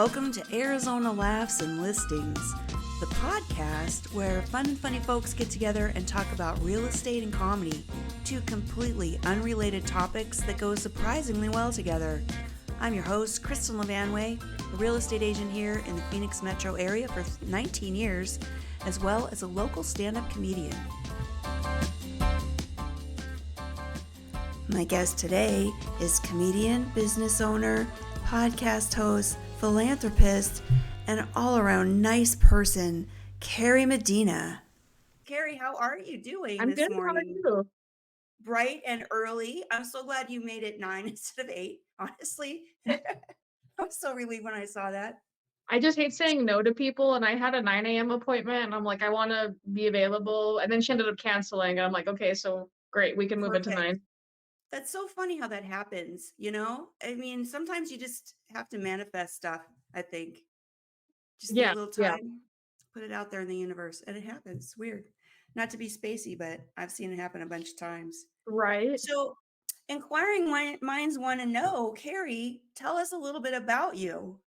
Welcome to Arizona Laughs and Listings, the podcast where fun and funny folks get together and talk about real estate and comedy, two completely unrelated topics that go surprisingly well together. I'm your host, Kristen Levanway, a real estate agent here in the Phoenix metro area for 19 years, as well as a local stand-up comedian. My guest today is comedian, business owner, podcast host, philanthropist, and all-around nice person, Cari Medina. Cari, how are you doing I'm this good. How are morning? you? Bright and early. I'm so glad you made it 9 instead of 8, honestly. I was so relieved when I saw that. I just hate saying no to people, and I had a 9 a.m. appointment, and I'm like, I want to be available. And then she ended up canceling, and I'm like, okay, so great, we can move it to Perfect. 9. That's so funny how that happens, you know? I mean, sometimes you just have to manifest stuff, I think. Just need a Yeah, little yeah, time, put it out there in the universe, and it happens. It's weird. Not to be spacey, but I've seen it happen a bunch of times. right. So, inquiring minds want to know, Cari, tell us a little bit about you.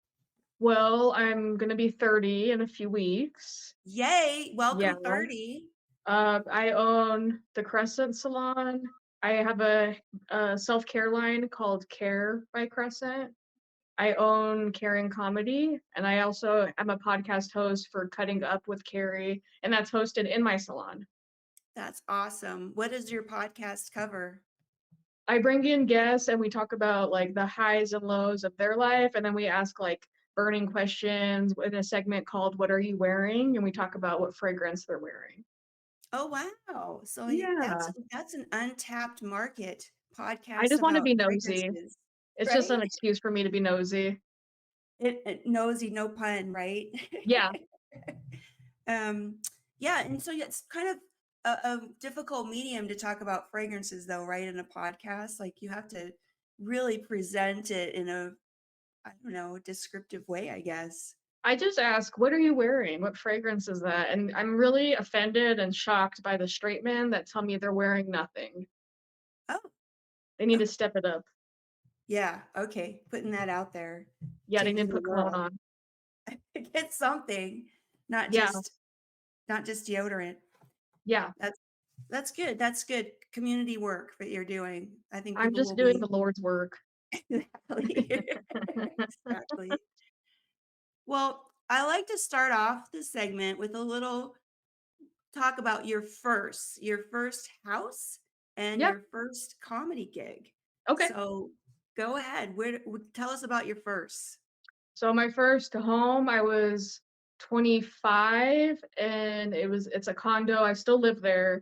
Well, I'm gonna be 30 in a few weeks. Yay! Yeah. Welcome 30. I own the Crescent Salon. I have a self-care line called Care by Crescent. I own Caring Comedy, and I also am a podcast host for Cutting Up with Carrie, and that's hosted in my salon. That's awesome. What does your podcast cover? I bring in guests and we talk about like the highs and lows of their life, and then we ask like burning questions in a segment called "What Are You Wearing?" and we talk about what fragrance they're wearing. Oh wow! So Yeah, that's an untapped market I podcast just want to about be nosy. fragrances, It's just right? an excuse for me to be nosy. It nosy, no pun, right? Yeah, Um, yeah, and so it's kind of a difficult medium to talk about fragrances, though, right? In a podcast, like you have to really present it in a, I don't know, descriptive way, I guess. I just ask, "What are you wearing? What fragrance is that?" And I'm really offended and shocked by the straight men that tell me they're wearing nothing. Oh, They need oh, to step it up. yeah, okay, putting that out there, Yeah, they need changing to the put cologne world. on. Get something, not Yeah, just not just deodorant. yeah. That's that's good. That's good community work that you're doing. I think I'm people just will doing be the Lord's work. exactly exactly. Well, I like to start off this segment with a little talk about your first house and Yep. your first comedy gig. Okay. So go ahead. Tell us about your first. So my first home, I was 25 and it's a condo. I still live there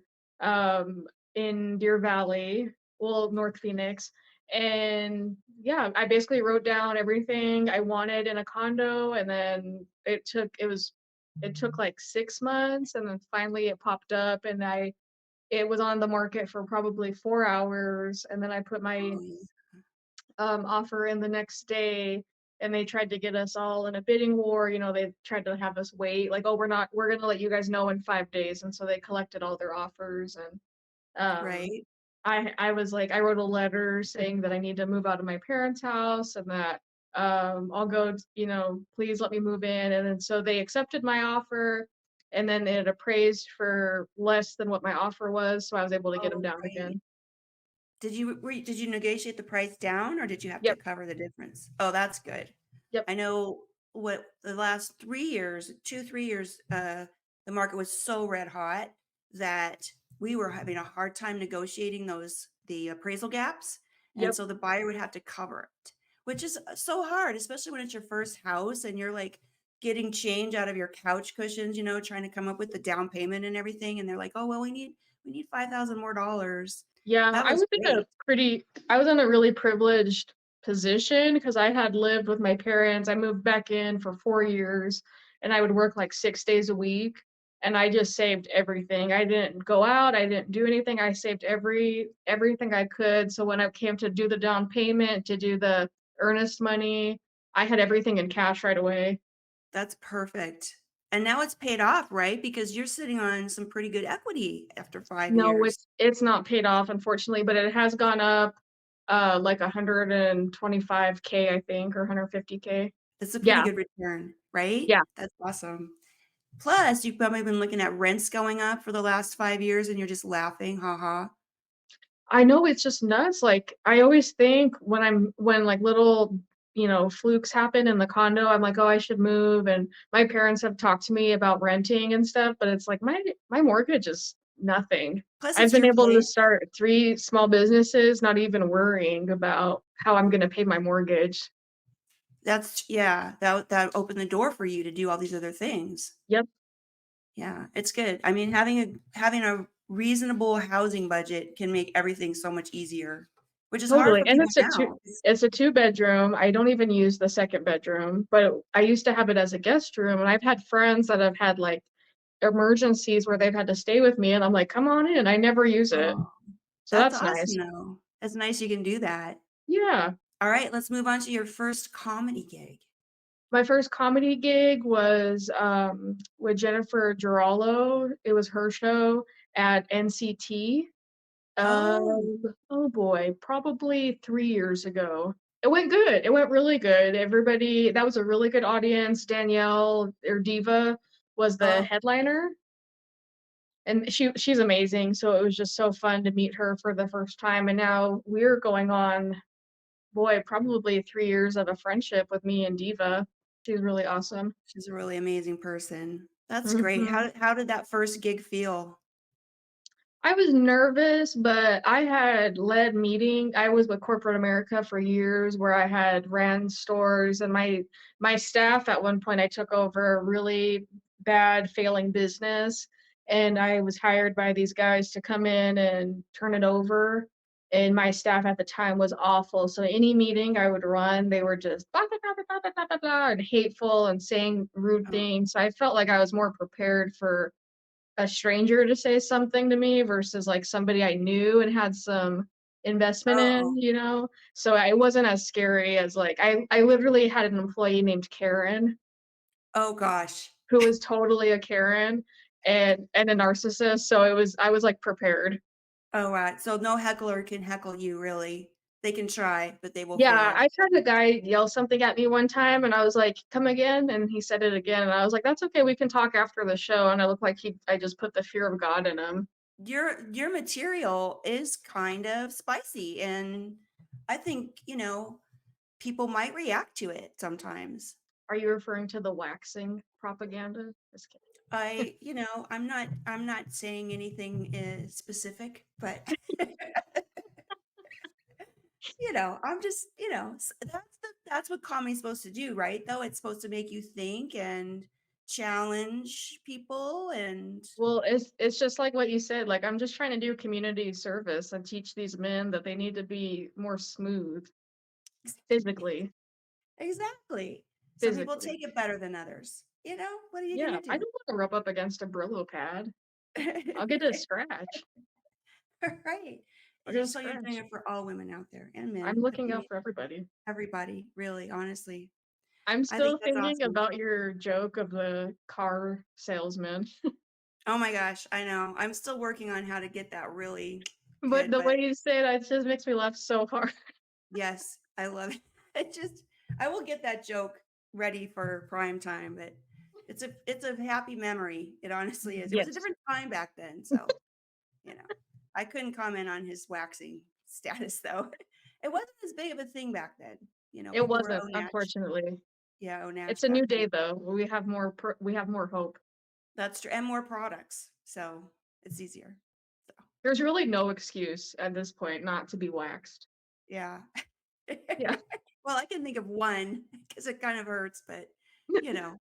in Deer Valley, well, North Phoenix. And yeah, I basically wrote down everything I wanted in a condo, and then it took like 6 months, and then finally it popped up, and it was on the market for probably 4 hours, and then I put my Oh, yeah. offer in the next day, and they tried to get us all in a bidding war. They tried to have us wait, like, oh, we're gonna let you guys know in 5 days. And so they collected all their offers. And Right. I was like, I wrote a letter saying that I need to move out of my parents' house, and that I'll go, please let me move in. And then so they accepted my offer, and then it appraised for less than what my offer was, so I was able to get them Oh, down great. again. Did you negotiate the price down or did you have to Yep, cover the difference? Oh, that's good. yep, I know what the last 3 years, 2, 3 years, the market was so red hot that we were having a hard time negotiating the appraisal gaps. And yep. so the buyer would have to cover it, which is so hard, especially when it's your first house and you're like getting change out of your couch cushions, trying to come up with the down payment and everything. And they're like, oh, well, we need 5,000 more dollars. Yeah, That was great. I was in a really privileged position because I had lived with my parents. I moved back in for 4 years, and I would work like 6 days a week, and I just saved everything. I didn't go out, I didn't do anything. I saved everything I could. So when I came to do the down payment, to do the earnest money, I had everything in cash right away. That's perfect. And now it's paid off, right? Because you're sitting on some pretty good equity after 5 No, years. it's not paid off, unfortunately, but it has gone up like 125K, I think, or 150K. That's a pretty Yeah, good return, right? yeah. That's awesome. Plus, you've probably been looking at rents going up for the last 5 years and you're just laughing, "Ha ha." I know it's just nuts, like, I always think when, like, little, flukes happen in the condo, I'm like, "Oh, I should move," and my parents have talked to me about renting and stuff, but it's like my mortgage is nothing. Plus, I've it's been your able to place. start 3 small businesses, not even worrying about how I'm gonna pay my mortgage. That's yeah, that opened the door for you to do all these other things. Yep, Yeah, it's good. I mean, having a reasonable housing budget can make everything so much easier, which is hard totally, for and people now. it's a two-bedroom. I don't even use the second bedroom, but I used to have it as a guest room, and I've had friends that have had, like, emergencies where they've had to stay with me, and I'm like, "Come on in." I never use it, Oh, so that's that's awesome, nice. though. It's nice you can do that. Yeah. All right, let's move on to your first comedy gig. My first comedy gig was, with Jennifer Giraldo. It was her show at NCT. Oh, Oh boy, probably 3 years ago. It went good, it went really good. Everybody that was a really good audience. Danielle or Diva was the oh, headliner, and she's amazing, so it was just so fun to meet her for the first time, and now we're going on, boy, probably 3 years of a friendship with me and Diva. She's really awesome. she's a really amazing person. That's great. Mhm. How did that first gig feel? I was nervous, but I had led I was with corporate America for years where I had ran stores and my staff at one point I took over a really bad failing business and I was hired by these guys to come in and turn it over. And my staff at the time was awful. So any meeting I would run, they were just blah, blah, blah, blah, blah, blah, blah, blah, and hateful and saying rude Oh, things. So I felt like I was more prepared for a stranger to say something to me versus, like, somebody I knew and had some investment oh, in? So it wasn't as scary as, like I literally had an employee named Karen oh gosh. who was totally a Karen and a narcissist, so I was, like, prepared. Oh, right. So no heckler can heckle you, really. They can try, but they will Yeah, fail. I had a guy yell something at me one time, and I was like, "Come again?" And he said it again, and I was like, "That's okay, we can talk after the show," and I looked like I just put the fear of God in him. Your material is kind of spicy, and I think, people might react to it sometimes. Are you referring to the waxing propaganda? Just kidding. I'm not saying anything specific, but I'm just, that's what comedy's supposed to do, right? Though it's supposed to make you think and challenge people and Well, it's just like what you said, like, I'm just trying to do community service and teach these men that they need to be more smooth physically exactly. Some people physically. take it better than others. What are you Yeah, gonna I do? don't wanna rub up against a Brillo pad. I'll get a scratch. Right. I'll get a So you're doing scratch. it for all women out there and I'm men. looking out for everybody. Everybody, really, honestly. I'm I think still that's thinking awesome. about your joke of the car salesman, Oh my gosh, I know. I'm still working on how to get that really but good, the but way you say it just makes me laugh so hard. yes, I love it. I will get that joke ready for prime time, but it's a happy memory. It honestly is. It was a Yes. different time back then, so, you know. I couldn't comment on his waxing status though. It wasn't as big of a thing back then. It People were wasn't, au natch. unfortunately. Yeah, au It's natch a new back then. day, though. We have more hope. That's true, and more products, so it's easier. So, There's really no excuse at this point not to be waxed. yeah. Yeah. Well, I can think of one because it kind of hurts, but, you know.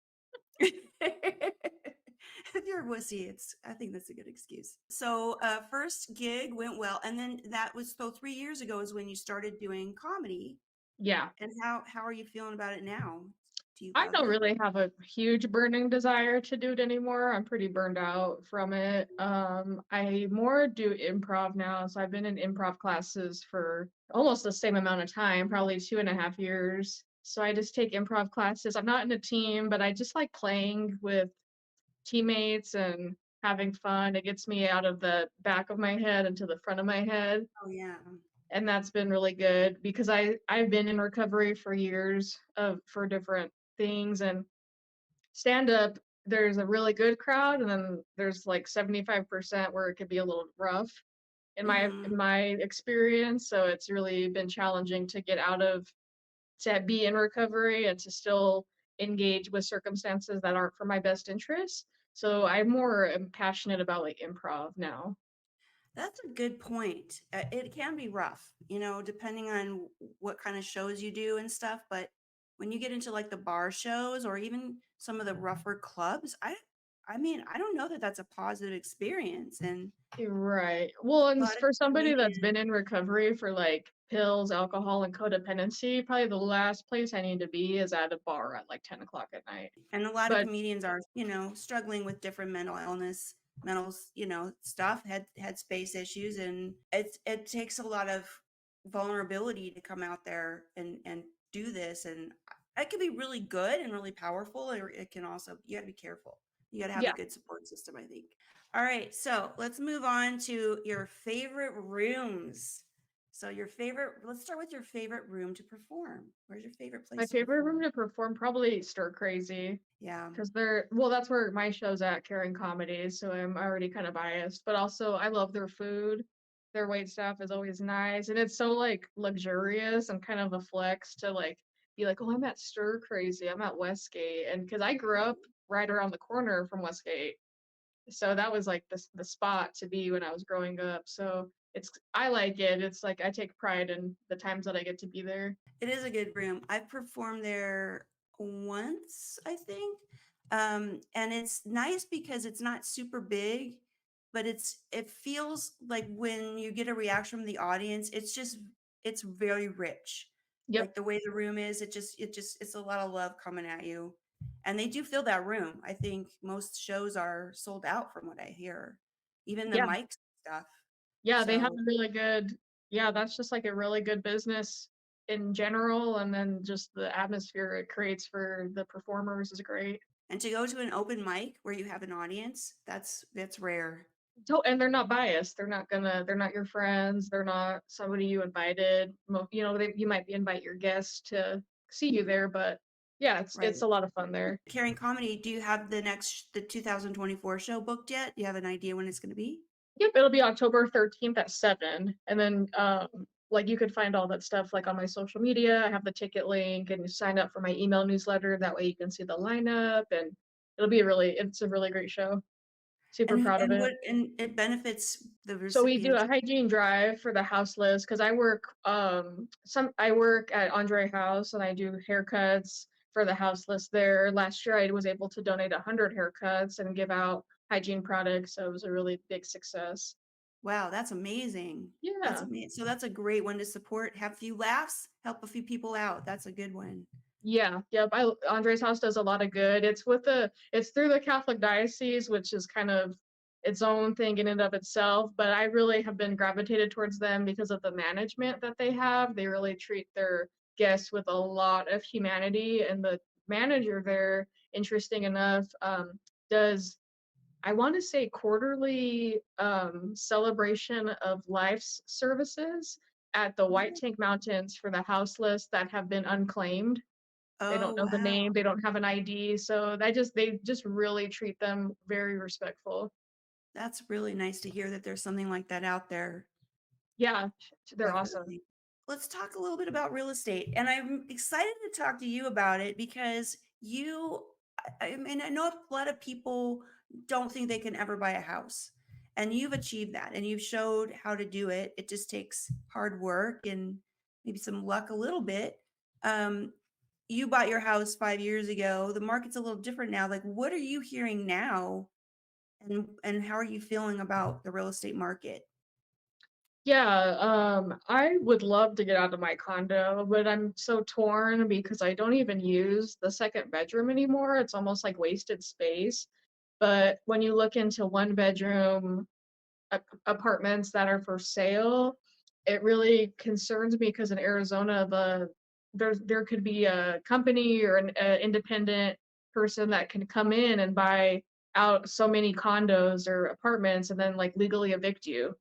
If you're a wussy, I think that's a good excuse. So, first gig went well, and then that was so 3 years ago is when you started doing comedy, Yeah. and how are you feeling about it now? Do you I love don't it? really have a huge burning desire to do it anymore. I'm pretty burned out from it. I more do improv now. So I've been in improv classes for almost the same amount of time, probably 2.5 years. So I just take improv classes. I'm not in a team, but I just like playing with teammates and having fun. It gets me out of the back of my head into the front of my head. Oh, yeah. And that's been really good because I've been in recovery for years for different things. And stand up, there's a really good crowd, and then there's like 75% where it could be a little rough Mm-hmm. in my experience. So it's really been challenging to get out of to be in recovery and to still engage with circumstances that aren't for my best interest. So I more am passionate about like improv now. That's a good point. It can be rough, depending on what kind of shows you do and stuff. But when you get into like the bar shows or even some of the rougher clubs, I mean, I don't know that that's a positive experience. And You're right. Well, a and lot of for somebody that's comedians been in recovery for like pills, alcohol, and codependency, probably the last place I need to be is at a bar at like 10 o'clock at night. and a lot of But comedians are, struggling with different mental illness, mental, stuff, headspace issues, and it takes a lot of vulnerability to come out there and do this, and it can be really good and really powerful, or it can also, you got to be careful. You got to have a yeah, good support system, I think. All right, so let's move on to your favorite rooms. So let's start with your favorite room to perform. Where's your favorite my place to favorite room perform? to perform probably Stir Crazy Yeah. because well, that's where my show's at, Caring Comedies. So I'm already kind of biased, but also I love their food. Their wait staff is always nice, and it's so like luxurious and kind of a flex to like be like, oh, I'm at Stir Crazy, I'm at Westgate, and because I grew up right around the corner from Westgate, so that was like the spot to be when I was growing up. So I like it. It's like I take pride in the times that I get to be there. It is a good room. I've performed there once, I think. And it's nice because it's not super big, but it feels like when you get a reaction from the audience, it's very rich. Yep. Like the way the room is, it's a lot of love coming at you. And they do fill that room. I think most shows are sold out from what I hear. Even the Yeah. mics stuff. Yeah, they have So a really good, yeah, that's just like a really good business in general. And then just the atmosphere it creates for the performers is great. And to go to an open mic where you have an audience, that's rare. And they're not biased. They're not your friends. They're not somebody you invited. You might invite your guests to see you there, but yeah, it's Right. a lot of fun there. Caring Comedy, do you have the 2024 show booked yet? Do you have an idea when it's going to be? Yep, it'll be October 13th at 7. And then like you could find all that stuff like on my social media. I have the ticket link and you sign up for my email newsletter. That way you can see the lineup and it's a really great show. Super proud of it. And it benefits the So we do recipients. a hygiene drive for the houseless because I work at Andre House and I do haircuts for the houseless there. Last year I was able to donate 100 haircuts and give out hygiene products, so it was a really big success. Wow, that's amazing. That's Yeah. amazing. So that's a great one to support. Have a few laughs, help a few people out. That's a good one. Yeah, yep. Andre's House does a lot of good. It's through the Catholic diocese, which is kind of its own thing in and of itself. But I really have been gravitated towards them because of the management that they have. They really treat their guests with a lot of humanity, and the manager there, interesting enough, does I want to say quarterly celebration of life's services at the White Oh, Tank Mountains for the houseless that have been unclaimed. They oh, don't know the wow. name, they don't have an ID, so they just really treat them very respectful. That's really nice to hear that there's something like that out there. Yeah, they're awesome. Definitely. Let's talk a little bit about real estate. And I'm excited to talk to you about it because I mean, I know a lot of people don't think they can ever buy a house. And you've achieved that and you've showed how to do it. It just takes hard work and maybe some luck a little bit. Um, you bought your house 5 years ago. The market's a little different now. Like, what are you hearing now? And how are you feeling about the real estate market? Yeah, I would love to get out of my condo, but I'm so torn because I don't even use the second bedroom anymore. It's almost like wasted space. But when you look into one bedroom apartments that are for sale, it really concerns me because in Arizona, there could be a company or an independent person that can come in and buy out so many condos or apartments and then like legally evict you.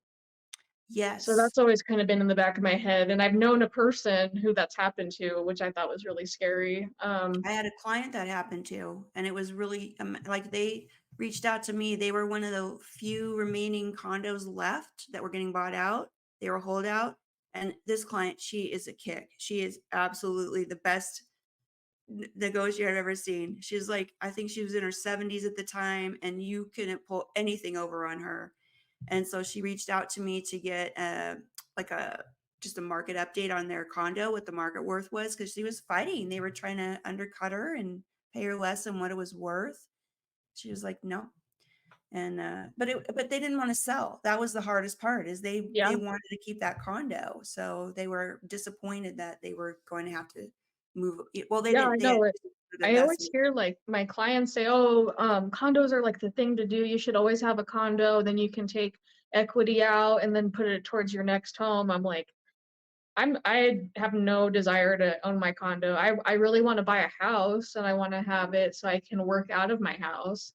So Yes. that's always kind of been in the back of my head, and I've known a person who that's happened to, which I thought was really scary. I had a client that happened to, and it was really like they reached out to me. They were one of the few remaining condos left that were getting bought out. They were holdout. And this client, she is a kick. She is absolutely the best negotiator I've ever seen. She's like, I think she was in her 70s at the time, and you couldn't pull anything over on her. And so she reached out to me to get like a just a market update on their condo, what the market worth was, because she was fighting. They were trying to undercut her and pay her less than what it was worth. She was like, no. And but they didn't want to sell. That was the hardest part, is they Yeah. wanted to keep that condo. So they were disappointed that they were going to have to move. Well, they Yeah, I didn't, they had know it. the I always investment. hear like my clients say, "Oh, condos are like the thing to do. You should always have a condo. Then you can take equity out and then put it towards your next home." I'm like, I have no desire to own my condo. I really want to buy a house and I want to have it so I can work out of my house,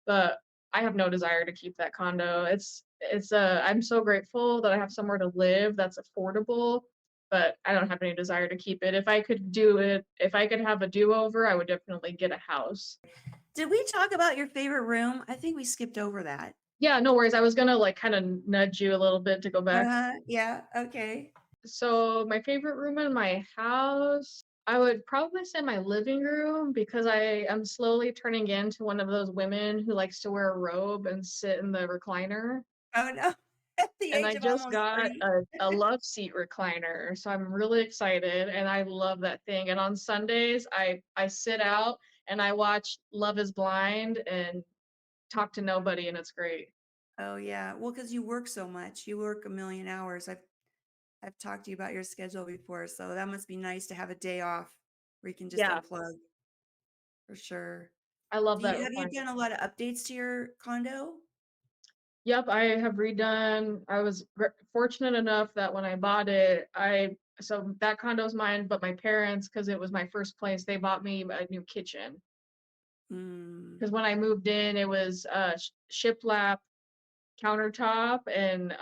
but I have no desire to keep that condo. I'm so grateful that I have somewhere to live that's affordable, but I don't have any desire to keep it. If I could have a do-over, I would definitely get a house. Did we talk about your favorite room? I think we skipped over that. Yeah, no worries. I was gonna like kind of nudge you a little bit to go back. Yeah, okay. So my favorite room in my house, I would probably say my living room because I am slowly turning into one of those women who likes to wear a robe and sit in the recliner. Oh, no. At the And age I of just almost got 30. a love seat recliner, so I'm really excited and I love that thing. And on Sundays, I sit out and I watch Love is Blind and talk to nobody, and it's great. Oh, yeah. Well, because you work so much. You work a million hours. I've talked to you about your schedule before, so that must be nice to have a day off where you can just Yeah, unplug for sure. I love Do that you have you recliner. done a lot of updates to your condo? Yep, I have redone. I was fortunate enough that when I bought it, so that condo's mine, but my parents, because it was my first place, they bought me a new kitchen. Mm. Because when I moved in, it was shiplap countertop and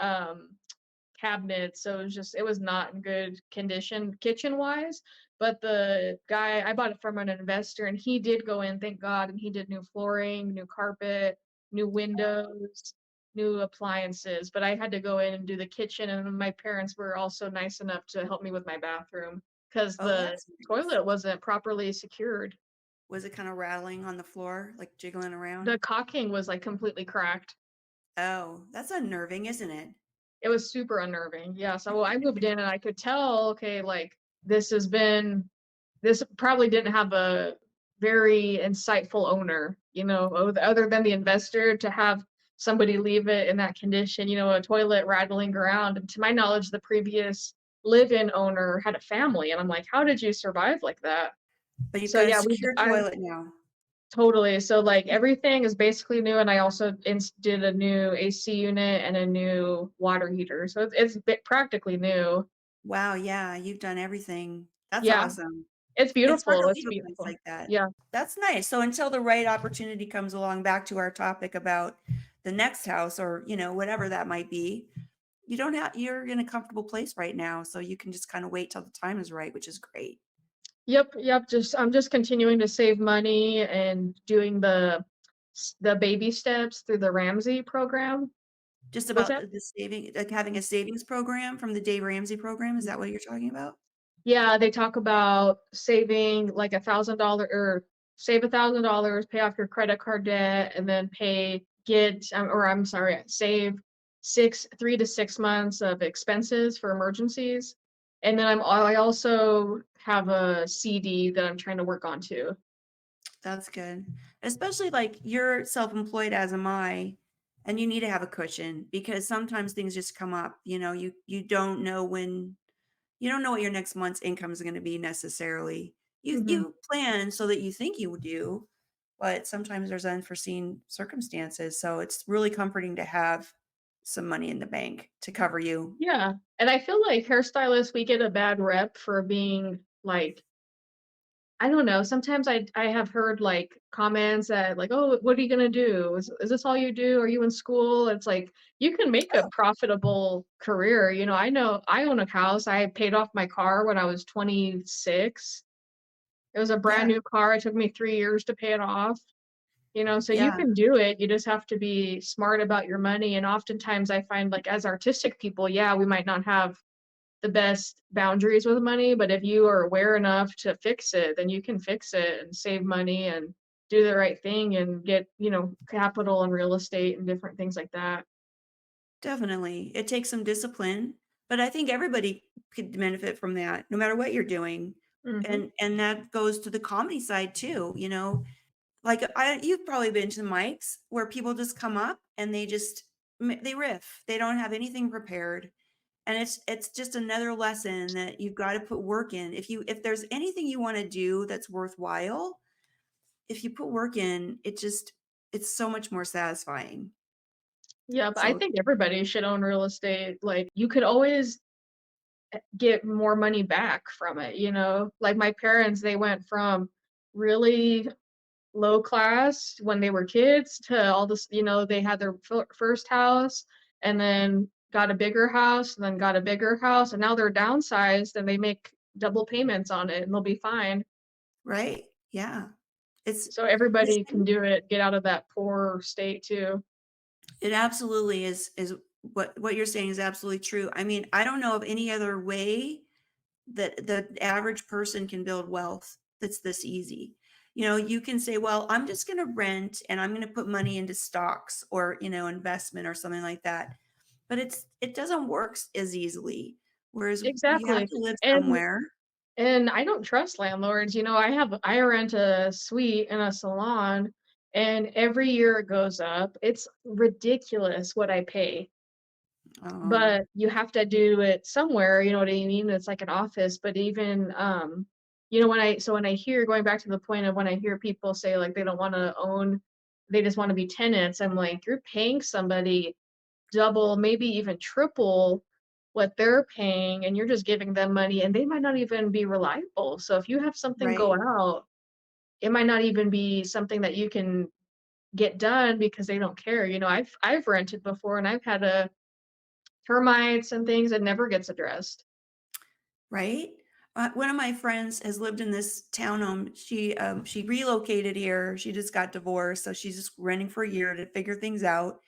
cabinets, so it was not in good condition kitchen wise. But the guy, I bought it from an investor, and he did go in, thank God, and he did new flooring, new carpet, new windows, new appliances. But I had to go in and do the kitchen, and my parents were also nice enough to help me with my bathroom because Oh, the that's nice. toilet wasn't properly secured. Was it kinda rattling on the floor, like jiggling The around? caulking was like completely cracked. Oh, that's unnerving, isn't it? It was super unnerving. Yeah, so I moved in and I could tell, okay, like this has been this probably didn't have a very insightful owner, other than the investor to have somebody leave it in that condition, a toilet rattling around. And to my knowledge, the previous live-in owner had a family, and I'm like, how did you survive like that? But you've So got a yeah, secure I toilet now. totally. So like everything is basically new, and I also did a new AC unit and a new water heater. So it's practically new. Wow, yeah, you've done everything. That's Yeah, awesome. it's It's hard beautiful. to It's leave a place beautiful. like that. Yeah. That's nice. So until the right opportunity comes along, back to our topic about the next house or, whatever that might be, you're in a comfortable place right now, so you can just kinda wait till the time is right, which is great. Yep, yep. I'm just continuing to save money and doing the baby steps through the Ramsey program. Just What's about that? the saving, like, having a savings program from the Dave Ramsey program, is that what you're talking about? Yeah, they talk about saving like $1,000 or save $1,000, pay off your credit card debt, and then or I'm sorry, save 3 to 6 months of expenses for emergencies. And then I also have a CD that I'm trying to work on too. That's good. Especially, like, you're self-employed as am I, and you need to have a cushion because sometimes things just come up, you don't know what your next month's income is gonna be necessarily. You Mhm. you plan so that you think you do, but sometimes there's unforeseen circumstances, so it's really comforting to have some money in the bank to cover you. Yeah, and I feel like hairstylists, we get a bad rep for being like I don't know, sometimes I have heard, like, comments that, like, "Oh, what are you gonna do? Is this all you do? Are you in school?" It's like, you can make a Oh, profitable career, I know I own a house, I paid off my car when I was 26. It was a brand yeah, new car, it took me 3 years to pay it off, so you yeah, can do it, you just have to be smart about your money, and oftentimes I find, like, as artistic people, yeah, we might not have the best boundaries with money, but if you are aware enough to fix it, then you can fix it and save money and do the right thing and get, capital and real estate and different things like that. definitely. It takes some discipline, but I think everybody could benefit from that, no matter what you're doing. Mhm. And that goes to the comedy side too, you know? Like, you've probably been to the mics where people just come up and they riff. They don't have anything prepared, and it's just another lesson that you've gotta put work in. If there's anything you wanna do that's worthwhile, if you put work in, it's so much more satisfying. Yeah, but I So think everybody should own real estate. Like, you could always get more money back from it. Like my parents, they went from really low class when they were kids to all this, they had their first house and then got a bigger house and then got a bigger house and now they're downsized and they make double payments on it and they'll be fine. right, yeah. It's So this everybody can do it, get out of that poor state too. It absolutely is what you're saying is absolutely true. I mean, I don't know of any other way that the average person can build wealth that's this easy. You know, you can say, "Well, I'm just gonna rent and I'm gonna put money into stocks or, investment or something like that." But it doesn't work as easily. Whereas you have Exactly. to live And somewhere, And I don't trust landlords. I rent a suite in a salon and every year it goes up. It's ridiculous what I pay. um, But you have to do it somewhere, you know what I mean? It's like an office, but even when I hear going back to the point of when I hear people say like they don't want to own, they just want to be tenants, I'm like, you're paying somebody double, maybe even triple what they're paying, and you're just giving them money, and they might not even be reliable. So if you have something go right? out, it might not even be something that you can get done because they don't care. I've rented before, and I've had a termites and things that never gets addressed. Right? One of my friends has lived in this townhome. She relocated here. She just got divorced, so she's just renting for a year to figure things out.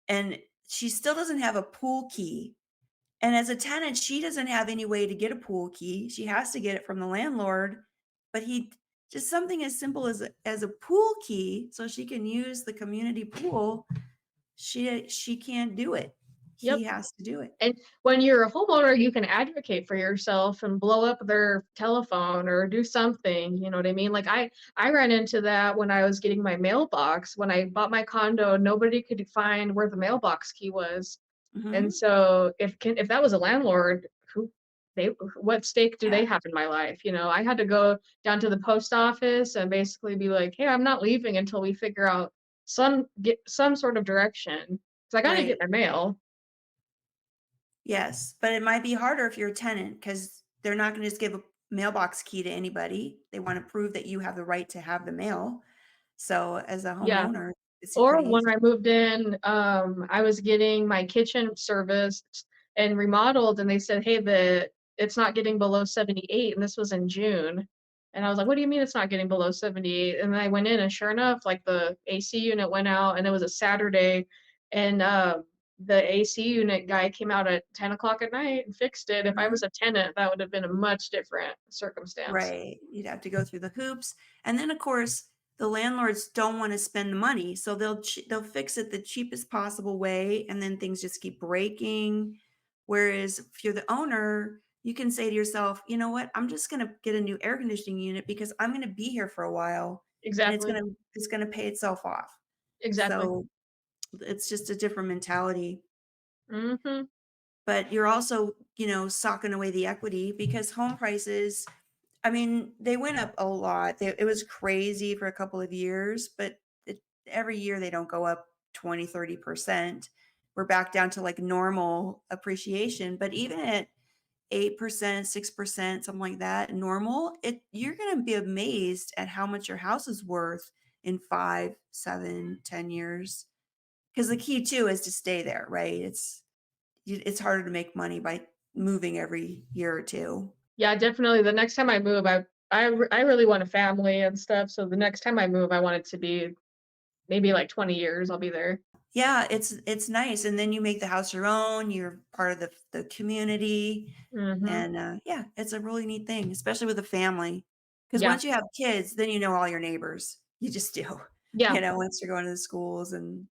And she still doesn't have a pool key. And as a tenant, she doesn't have any way to get a pool key. She has to get it from the landlord. But he just something as simple as a pool key, so she can use the community pool. She can't do it. Yep. He has to do it. And when you're a homeowner, you can advocate for yourself and blow up their telephone or do something, you know what I mean? Like I ran into that when I was getting my mailbox. When I bought my condo, nobody could find where the mailbox key was. And Hmm. so if that was a landlord, who they what stake do they Yeah. have in my life? I had to go down to the post office and basically be like, "Hey, I'm not leaving until we figure out get some sort of direction, because I gotta get Right. my mail." Yes, but it might be harder if you're a tenant because they're not gonna just give a mailbox key to anybody. They wanna prove that you have the right to have the mail. So, as a Yeah. homeowner, it's Or pretty when easy. I moved in, I was getting my kitchen serviced and remodeled, and they said, "Hey, it's not getting below 78," and this was in June. And I was like, "What do you mean it's not getting below 78?" And then I went in, and sure enough, like the AC unit went out, and it was a Saturday, and the AC unit guy came out at 10 o'clock at night and fixed it. If I Mhm. was a tenant, that would have been a much different circumstance. Right, you'd have to go through the hoops, and then, of course, the landlords don't wanna spend the money, so they'll fix it the cheapest possible way, and then things just keep breaking, whereas if you're the owner, you can say to yourself, "You know what? I'm just gonna get a new air conditioning unit because I'm gonna be here for a while, and Exactly. it's gonna pay itself off." Exactly. So, it's just a different mentality, Mhm. but you're also, socking away the equity because home prices, I mean, they went up a lot. It was crazy for a couple of years, but every year they don't go up 20, 30%. We're back down to like normal appreciation. But even at 8%, 6%, something like that, normal, you're going to be amazed at how much your house is worth in 5, 7, 10 years. Because the key too is to stay there, right? It's harder to make money by moving every year or two. Yeah, definitely. The next time I move, I really want a family and stuff. So the next time I move, I want it to be maybe like 20 years. I'll be there. Yeah, it's nice, and then you make the house your own, you're part of the community, Hmm. and, yeah, it's a really neat thing, especially with a family. Because Yeah. once you have kids, then you know all your neighbors. You just do. Yeah. Once you're going to the schools and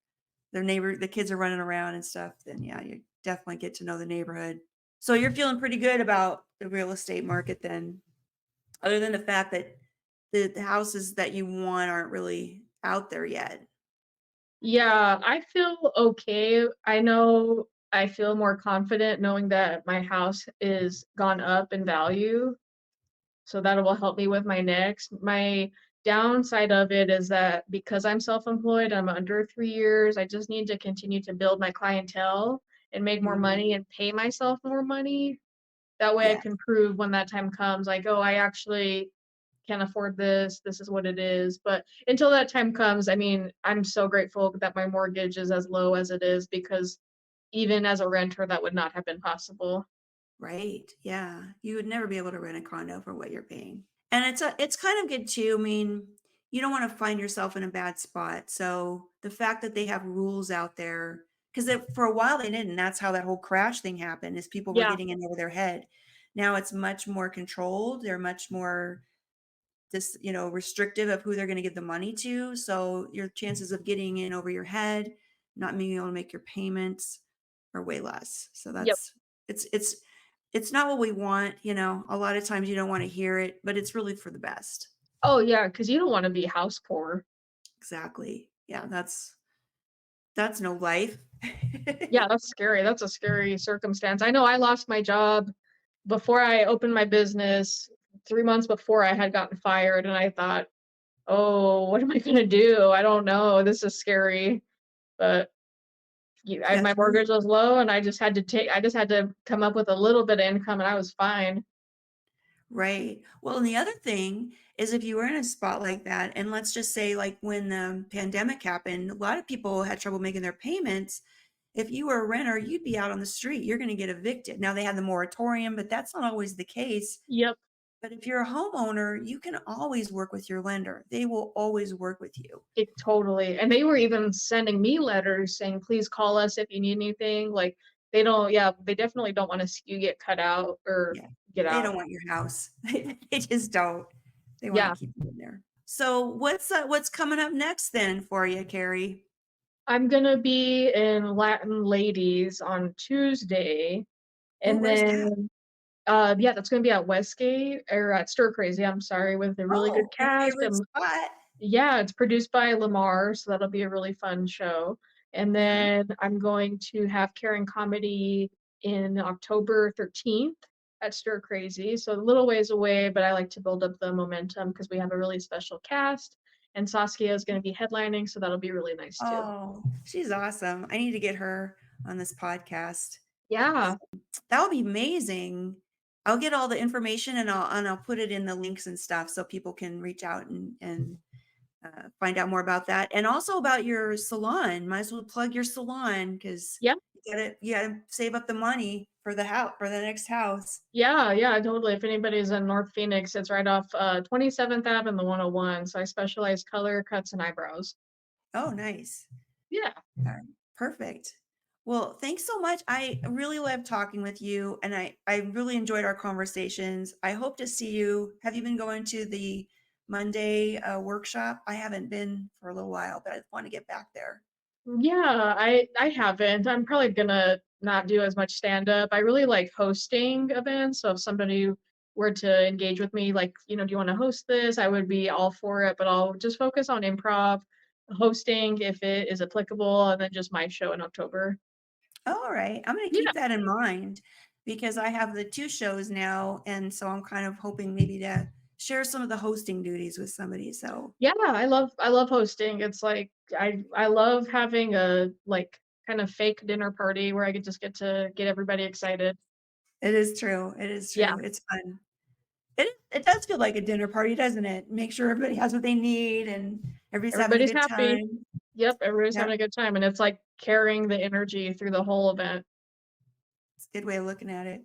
the kids are running around and stuff, then, yeah, you definitely get to know the neighborhood. So you're feeling pretty good about the real estate market then, other than the fact that the houses that you want aren't really out there yet. Yeah, I feel okay. I know I feel more confident knowing that my house is gone up in value. So that will help me with my next. My downside of it is that because I'm self-employed, I'm under 3 years. I just need to continue to build my clientele and make more Mhm. money and pay myself more money. That way I Yeah. can prove when that time comes, like, oh, I actually can afford this. This is what it is. But until that time comes, I mean, I'm so grateful that my mortgage is as low as it is because even as a renter, that would not have been possible. Right. Yeah. You would never be able to rent a condo for what you're paying. And it's kind of good too. I mean, you don't want to find yourself in a bad spot. So the fact that they have rules out there, because for a while they didn't. That's how that whole crash thing happened, is people were Yeah. getting in over their head. Now it's much more controlled. They're much more restrictive of who they're going to give the money to. So your chances of getting in over your head, not being able to make your payments are way less. So Yep. it's not what we want. A lot of times you don't want to hear it, but it's really for the best. Oh, yeah, because you don't want to be house poor. Exactly. Yeah, that's no life. Yeah, that's scary. That's a scary circumstance. I know I lost my job before I opened my business. 3 months before I had gotten fired, and I thought, oh, what am I gonna do? I don't know. This is scary. But Yeah, my mortgage was low, and I just had to come up with a little bit of income, and I was fine. right. Well, and the other thing is, if you were in a spot like that, and let's just say, like when the pandemic happened, a lot of people had trouble making their payments. If you were a renter, you'd be out on the street. You're going to get evicted. Now they had the moratorium, but that's not always the case. Yep. But if you're a homeowner, you can always work with your lender. They will always work with you. It totally. And they were even sending me letters saying, "Please call us if you need anything." Like, they don't yeah, they definitely don't wanna see you get cut out or Yeah. get They don't out. want your house. They just don't. They want to Yeah. keep you in there. So what's coming up next then for you, Carrie? I'm gonna be in Latin Ladies on Tuesday, Oh, and where's that? then, yeah, that's gonna be at Westgate or at Stir Crazy, I'm sorry, with a really good Oh, your cast, favorite and spot. yeah, it's produced by Lamar, so that'll be a really fun show. And Uh-huh. then I'm going to have Karen Comedy in October 13th at Stir Crazy. So a little ways away, but I like to build up the momentum because we have a really special cast. And Saskia is going to be headlining, so that'll be really nice too. Oh, she's awesome. I need to get her on this podcast. Yeah. That would be amazing. I'll get all the information and I'll put it in the links and stuff so people can reach out and find out more about that, and also about your salon. Might as well plug your salon because Yeah. you gotta save up the money for the house for the next house. Yeah, yeah, totally. If anybody's in North Phoenix, it's right off 27th Ave and the 101. So I specialize color, cuts, and eyebrows. Oh, nice. Yeah. All right, perfect. Well, thanks so much. I really love talking with you, and I really enjoyed our conversations. I hope to see you. Have you been going to the Monday workshop? I haven't been for a little while, but I want to get back there. Yeah, I haven't. I'm probably gonna not do as much stand up. I really like hosting events. So if somebody were to engage with me, like, do you want to host this? I would be all for it, but I'll just focus on improv, hosting if it is applicable, and then just my show in October. All right. I'm going to Yeah. keep that in mind because I have the two shows now. And so I'm kind of hoping maybe to share some of the hosting duties with somebody. So, Yeah, I love hosting. It's like I love having a like kind of fake dinner party where I could just get to get everybody excited. It is true. It is Yeah, true. It's fun. It does feel like a dinner party, doesn't it? Make sure everybody has what they need and everybody's having a everybody's good happy. time. Yep, everybody's Yep, having a good time, and it's like carrying the energy through the whole event. it's a good way of looking at it.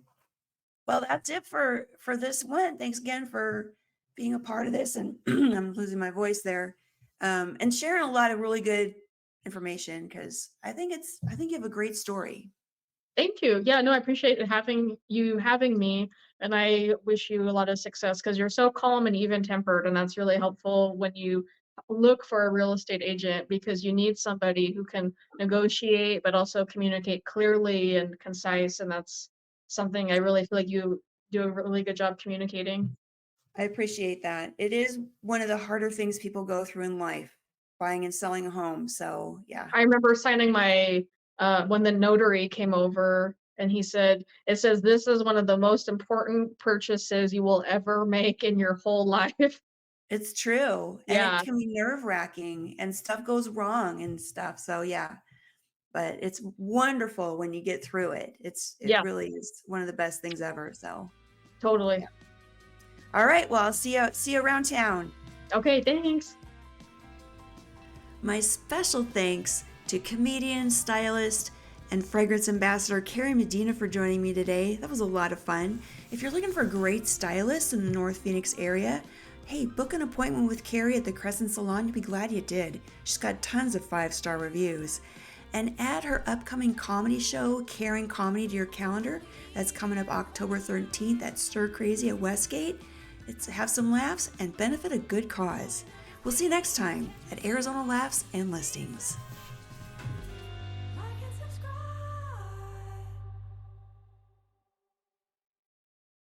Well, that's it for this one. Thanks again for being a part of this, and I'm losing my voice there, and sharing a lot of really good information because I think you have a great story. Thank you. Yeah, no, I appreciate having me, and I wish you a lot of success because you're so calm and even-tempered, and that's really helpful when you look for a real estate agent because you need somebody who can negotiate but also communicate clearly and concise, and that's something I really feel like you do a really good job communicating. I appreciate that. It is one of the harder things people go through in life, buying and selling a home. So yeah, I remember signing my when the notary came over and he said, "It says this is one of the most important purchases you will ever make in your whole life." it's true, and it Yeah, can be nerve wracking, and stuff goes wrong and stuff. So yeah, but it's wonderful when you get through it. It yeah, really is one of the best things ever. So yeah. totally. All right. Well, I'll see you around town. Okay, thanks. My special thanks to comedian, stylist, and fragrance ambassador Cari Medina for joining me today. That was a lot of fun. If you're looking for a great stylist in the North Phoenix area, hey, book an appointment with Cari at the Crescent Salon. You'll be glad you did. She's got tons of 5-star reviews. And add her upcoming comedy show, Caring Comedy, to your calendar. That's coming up October 13th at Stir Crazy at Westgate. It's have some laughs and benefit a good cause. We'll see you next time at Arizona Laughs and Listings.